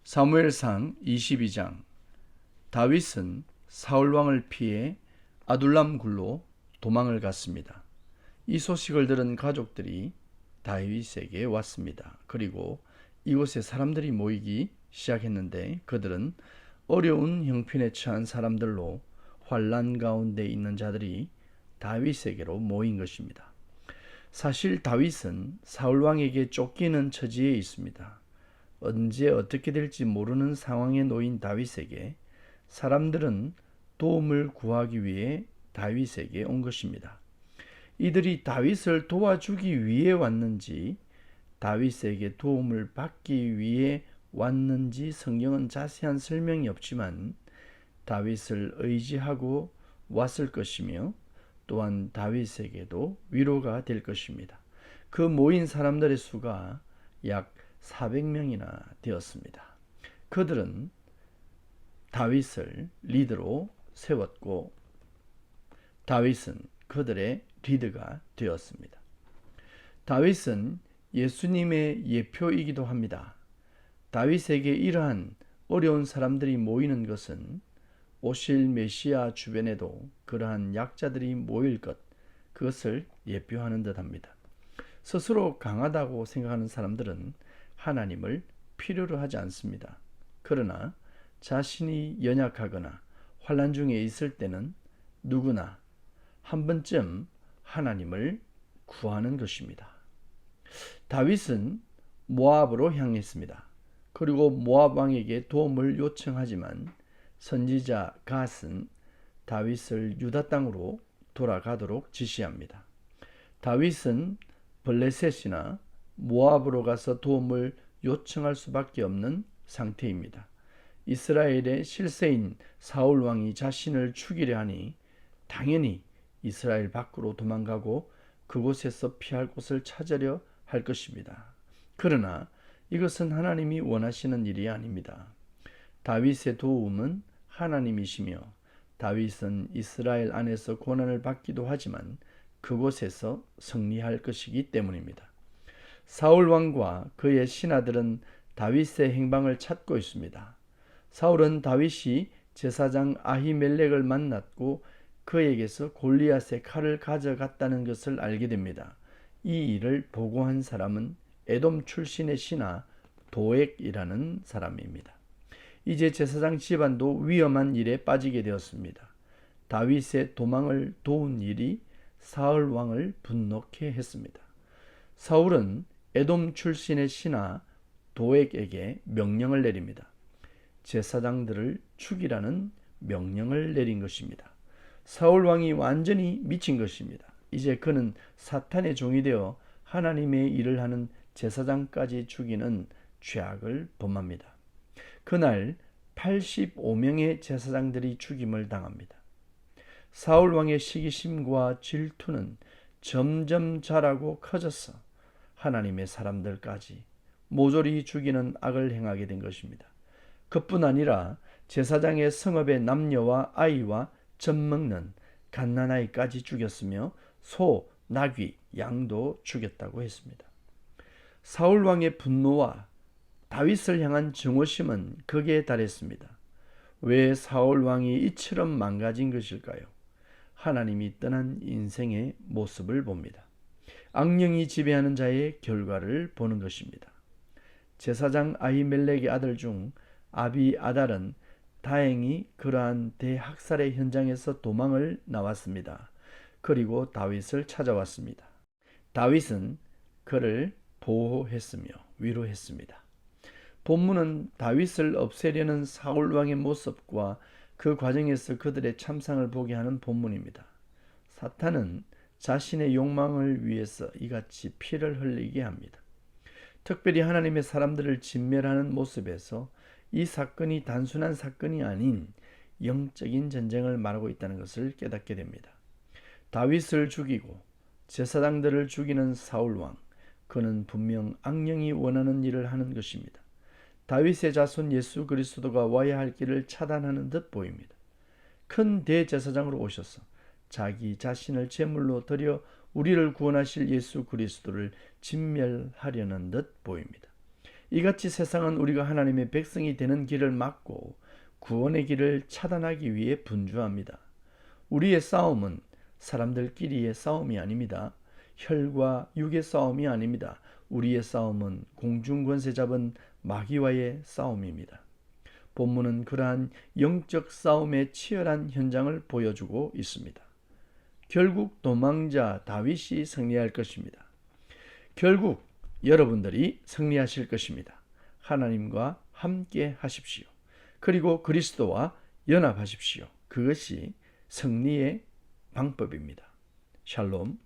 사무엘상 22장. 다윗은 사울왕을 피해 아둘람 굴로 도망을 갔습니다. 이 소식을 들은 가족들이 다윗에게 왔습니다. 그리고 이곳에 사람들이 모이기 시작했는데 그들은 어려운 형편에 처한 사람들로 환난 가운데 있는 자들이 다윗에게로 모인 것입니다. 사실 다윗은 사울왕에게 쫓기는 처지에 있습니다. 언제 어떻게 될지 모르는 상황에 놓인 다윗에게 사람들은 도움을 구하기 위해 다윗에게 온 것입니다. 이들이 다윗을 도와주기 위해 왔는지 다윗에게 도움을 받기 위해 왔는지 성경은 자세한 설명이 없지만 다윗을 의지하고 왔을 것이며 또한 다윗에게도 위로가 될 것입니다. 그 모인 사람들의 수가 약 400명이나 되었습니다. 그들은 다윗을 리더로 세웠고 다윗은 그들의 리더가 되었습니다. 다윗은 예수님의 예표이기도 합니다. 다윗에게 이러한 어려운 사람들이 모이는 것은 오실 메시아 주변에도 그러한 약자들이 모일 것, 그것을 예표하는 듯합니다. 스스로 강하다고 생각하는 사람들은 하나님을 필요로 하지 않습니다. 그러나 자신이 연약하거나 환난 중에 있을 때는 누구나 한 번쯤 하나님을 구하는 것입니다. 다윗은 모압으로 향했습니다. 그리고 모압 왕에게 도움을 요청하지만 선지자 갓은 다윗을 유다 땅으로 돌아가도록 지시합니다. 다윗은 블레셋이나 모압으로 가서 도움을 요청할 수밖에 없는 상태입니다. 이스라엘의 실세인 사울 왕이 자신을 죽이려 하니 당연히 이스라엘 밖으로 도망가고 그곳에서 피할 곳을 찾으려 할 것입니다. 그러나 이것은 하나님이 원하시는 일이 아닙니다. 다윗의 도움은 하나님이시며 다윗은 이스라엘 안에서 고난을 받기도 하지만 그곳에서 승리할 것이기 때문입니다. 사울 왕과 그의 신하들은 다윗의 행방을 찾고 있습니다. 사울은 다윗이 제사장 아히멜렉을 만났고 그에게서 골리앗의 칼을 가져갔다는 것을 알게 됩니다. 이 일을 보고한 사람은 에돔 출신의 신하 도액이라는 사람입니다. 이제 제사장 집안도 위험한 일에 빠지게 되었습니다. 다윗의 도망을 도운 일이 사울 왕을 분노케 했습니다. 사울은 에돔 출신의 신하 도액에게 명령을 내립니다. 제사장들을 죽이라는 명령을 내린 것입니다. 사울 왕이 완전히 미친 것입니다. 이제 그는 사탄의 종이 되어 하나님의 일을 하는 제사장까지 죽이는 죄악을 범합니다. 그날 85명의 제사장들이 죽임을 당합니다. 사울 왕의 시기심과 질투는 점점 자라고 커져서 하나님의 사람들까지 모조리 죽이는 악을 행하게 된 것입니다. 그뿐 아니라 제사장의 성읍의 남녀와 아이와 젖 먹는 갓난아이까지 죽였으며 소, 나귀, 양도 죽였다고 했습니다. 사울 왕의 분노와 다윗을 향한 증오심은 극에 달했습니다. 왜 사울 왕이 이처럼 망가진 것일까요? 하나님이 떠난 인생의 모습을 봅니다. 악령이 지배하는 자의 결과를 보는 것입니다. 제사장 아히멜렉의 아들 중 아비아달은 다행히 그러한 대학살의 현장에서 도망을 나왔습니다. 그리고 다윗을 찾아왔습니다. 다윗은 그를 보호했으며 위로했습니다. 본문은 다윗을 없애려는 사울 왕의 모습과 그 과정에서 그들의 참상을 보게 하는 본문입니다. 사탄은 자신의 욕망을 위해서 이같이 피를 흘리게 합니다. 특별히 하나님의 사람들을 진멸하는 모습에서 이 사건이 단순한 사건이 아닌 영적인 전쟁을 말하고 있다는 것을 깨닫게 됩니다. 다윗을 죽이고 제사장들을 죽이는 사울 왕, 그는 분명 악령이 원하는 일을 하는 것입니다. 다윗의 자손 예수 그리스도가 와야 할 길을 차단하는 듯 보입니다. 큰 대제사장으로 오셔서 자기 자신을 제물로 드려 우리를 구원하실 예수 그리스도를 진멸하려는 듯 보입니다. 이같이 세상은 우리가 하나님의 백성이 되는 길을 막고 구원의 길을 차단하기 위해 분주합니다. 우리의 싸움은 사람들끼리의 싸움이 아닙니다. 혈과 육의 싸움이 아닙니다. 우리의 싸움은 공중권세 잡은 마귀와의 싸움입니다. 본문은 그러한 영적 싸움의 치열한 현장을 보여주고 있습니다. 결국 도망자 다윗이 승리할 것입니다. 결국 여러분들이 승리하실 것입니다. 하나님과 함께 하십시오. 그리고 그리스도와 연합하십시오. 그것이 승리의 방법입니다. 샬롬.